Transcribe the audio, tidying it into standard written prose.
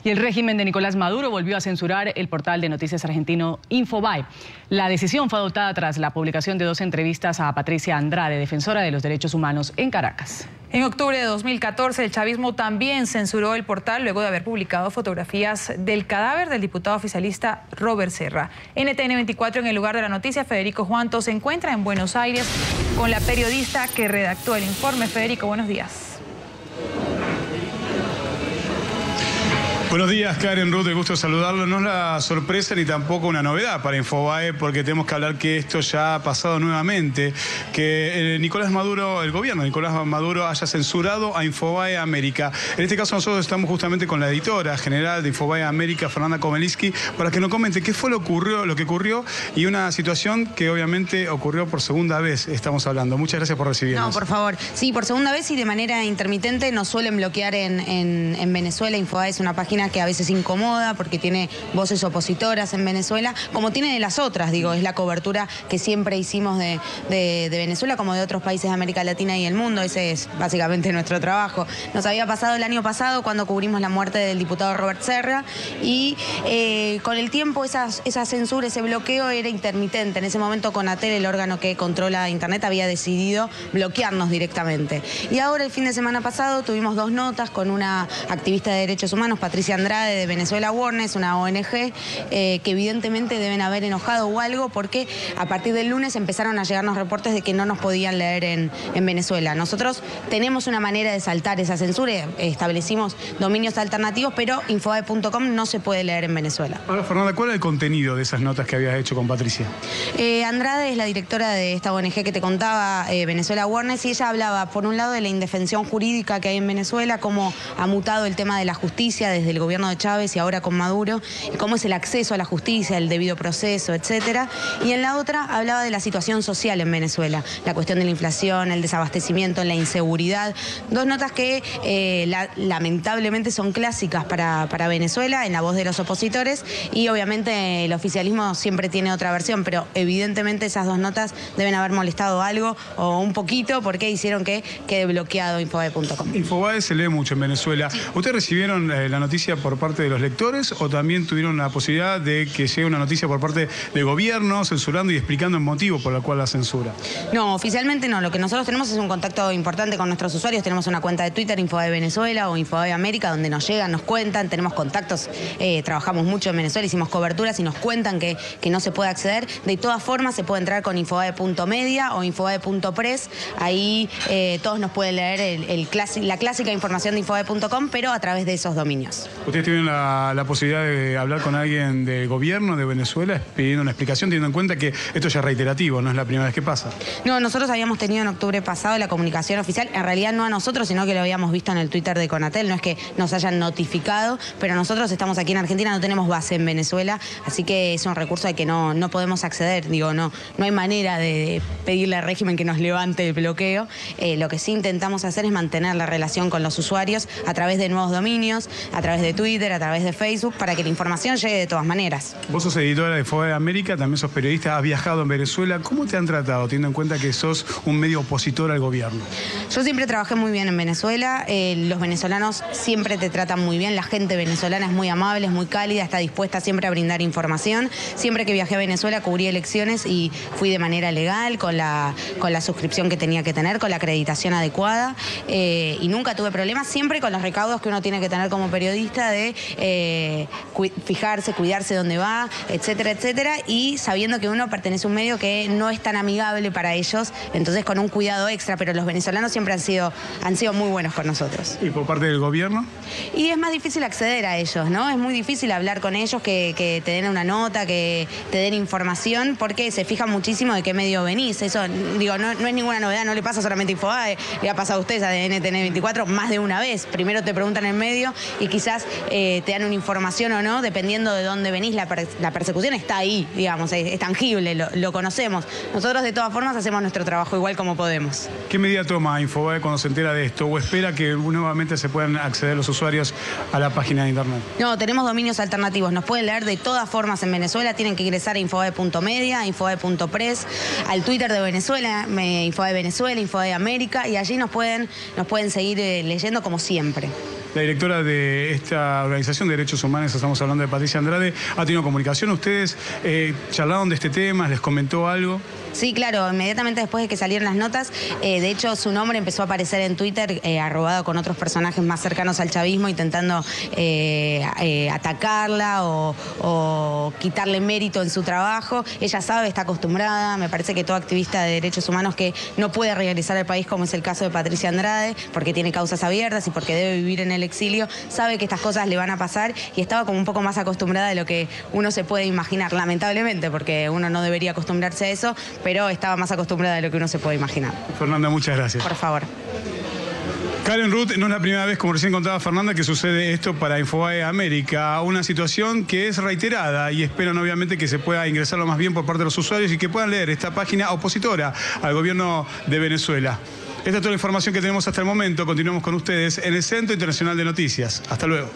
Y el régimen de Nicolás Maduro volvió a censurar el portal de noticias argentino Infobae. La decisión fue adoptada tras la publicación de 2 entrevistas a Patricia Andrade, defensora de los derechos humanos en Caracas. En octubre de 2014, el chavismo también censuró el portal luego de haber publicado fotografías del cadáver del diputado oficialista Robert Serra. NTN 24, en el lugar de la noticia, Federico Juanto se encuentra en Buenos Aires con la periodista que redactó el informe. Federico, buenos días. Buenos días, Karen, Ruth, gusto saludarlo. No es la sorpresa ni tampoco una novedad para Infobae, porque tenemos que hablar que esto ya ha pasado nuevamente, que Nicolás Maduro, el gobierno de Nicolás Maduro haya censurado a Infobae América. En este caso nosotros estamos justamente con la editora general de Infobae América, Fernanda Komelinsky, para que nos comente qué fue lo que ocurrió y una situación que obviamente ocurrió por segunda vez, estamos hablando. Muchas gracias por recibirnos. No, por favor. Sí, por segunda vez y de manera intermitente nos suelen bloquear en Venezuela. Infobae es una página que a veces incomoda porque tiene voces opositoras en Venezuela, como tiene de las otras, digo, es la cobertura que siempre hicimos de Venezuela como de otros países de América Latina y el mundo. Ese es básicamente nuestro trabajo. Nos había pasado el año pasado cuando cubrimos la muerte del diputado Robert Serra y con el tiempo esa censura, ese bloqueo era intermitente. En ese momento Conatel, el órgano que controla Internet, había decidido bloquearnos directamente. Y ahora el fin de semana pasado tuvimos 2 notas con una activista de derechos humanos, Patricia Andrade, de Venezuela Awareness, una ONG, que evidentemente deben haber enojado o algo, porque a partir del lunes empezaron a llegarnos reportes de que no nos podían leer en Venezuela. Nosotros tenemos una manera de saltar esa censura, establecimos dominios alternativos, pero Infobae.com no se puede leer en Venezuela. Ahora, Fernanda, ¿cuál es el contenido de esas notas que habías hecho con Patricia? Andrade es la directora de esta ONG que te contaba, Venezuela Awareness, y ella hablaba, por un lado, de la indefensión jurídica que hay en Venezuela, cómo ha mutado el tema de la justicia desde el gobierno de Chávez y ahora con Maduro, y cómo es el acceso a la justicia, el debido proceso, etcétera. Y en la otra hablaba de la situación social en Venezuela, la cuestión de la inflación, el desabastecimiento, la inseguridad. 2 notas que lamentablemente son clásicas para Venezuela, en la voz de los opositores, y obviamente el oficialismo siempre tiene otra versión, pero evidentemente esas 2 notas deben haber molestado algo o un poquito, porque hicieron que quede bloqueado Infobae.com. Infobae se lee mucho en Venezuela. Sí. ¿Ustedes recibieron la noticia por parte de los lectores o también tuvieron la posibilidad de que llegue una noticia por parte del gobierno censurando y explicando el motivo por el cual la censura? No, oficialmente no. Lo que nosotros tenemos es un contacto importante con nuestros usuarios. Tenemos una cuenta de Twitter, Infobae Venezuela o Infobae América, donde nos llegan, nos cuentan, tenemos contactos, trabajamos mucho en Venezuela, hicimos coberturas y nos cuentan que no se puede acceder. De todas formas, se puede entrar con Infobae.media o Infobae.press. Ahí todos nos pueden leer la clásica información de Infobae.com, pero a través de esos dominios. ¿Ustedes tienen la posibilidad de hablar con alguien del gobierno de Venezuela pidiendo una explicación, teniendo en cuenta que esto ya es reiterativo, no es la primera vez que pasa? No, nosotros habíamos tenido en octubre pasado la comunicación oficial, en realidad no a nosotros, sino que lo habíamos visto en el Twitter de Conatel, no es que nos hayan notificado, pero nosotros estamos aquí en Argentina, no tenemos base en Venezuela, así que es un recurso al que no podemos acceder, digo, no hay manera de pedirle al régimen que nos levante el bloqueo. Lo que sí intentamos hacer es mantener la relación con los usuarios a través de nuevos dominios, a través de Twitter, a través de Facebook, para que la información llegue de todas maneras. Vos sos editora de Infobae América, también sos periodista, has viajado en Venezuela. ¿Cómo te han tratado, teniendo en cuenta que sos un medio opositor al gobierno? Yo siempre trabajé muy bien en Venezuela, los venezolanos siempre te tratan muy bien, la gente venezolana es muy amable, es muy cálida, está dispuesta siempre a brindar información. Siempre que viajé a Venezuela cubrí elecciones y fui de manera legal, con la suscripción que tenía que tener, con la acreditación adecuada, y nunca tuve problemas, siempre con los recaudos que uno tiene que tener como periodista de fijarse, cuidarse dónde va, etcétera, etcétera, y sabiendo que uno pertenece a un medio que no es tan amigable para ellos, entonces con un cuidado extra, pero los venezolanos siempre han sido muy buenos con nosotros. ¿Y por parte del gobierno? Y es más difícil acceder a ellos, ¿no? Es muy difícil hablar con ellos, que te den una nota, que te den información, porque se fijan muchísimo de qué medio venís. Eso, digo, no es ninguna novedad, no le pasa solamente a Infobae, le ha pasado a ustedes a NTN 24 más de una vez. Primero te preguntan el medio y quizás te dan una información o no, dependiendo de dónde venís. La persecución está ahí, digamos, es tangible, lo conocemos. Nosotros de todas formas hacemos nuestro trabajo igual como podemos. ¿Qué medida toma Infobae cuando se entera de esto o espera que nuevamente se puedan acceder los usuarios a la página de internet? No, tenemos dominios alternativos, nos pueden leer de todas formas en Venezuela, tienen que ingresar a Infobae.media, Infobae.press, al Twitter de Venezuela, Infobae Venezuela, Infobae América, y allí nos pueden seguir leyendo como siempre. la directora de esta organización de derechos humanos, estamos hablando de Patricia Andrade, ha tenido comunicación. ¿Ustedes charlaron de este tema? ¿Les comentó algo? Sí, claro, inmediatamente después de que salieron las notas, de hecho su nombre empezó a aparecer en Twitter, arrobado con otros personajes más cercanos al chavismo, intentando atacarla o quitarle mérito en su trabajo. Ella sabe, está acostumbrada, me parece que todo activista de derechos humanos que no puede regresar al país, como es el caso de Patricia Andrade, porque tiene causas abiertas y porque debe vivir en el exilio, sabe que estas cosas le van a pasar y estaba como un poco más acostumbrada de lo que uno se puede imaginar, lamentablemente, porque uno no debería acostumbrarse a eso, pero estaba más acostumbrada de lo que uno se puede imaginar. Fernanda, muchas gracias. Por favor. Karen Ruth, no es la primera vez, como recién contaba Fernanda, que sucede esto para Infobae América, una situación que es reiterada y esperan obviamente que se pueda ingresar lo más bien por parte de los usuarios y que puedan leer esta página opositora al gobierno de Venezuela. Esta es toda la información que tenemos hasta el momento. Continuamos con ustedes en el Centro Internacional de Noticias. Hasta luego.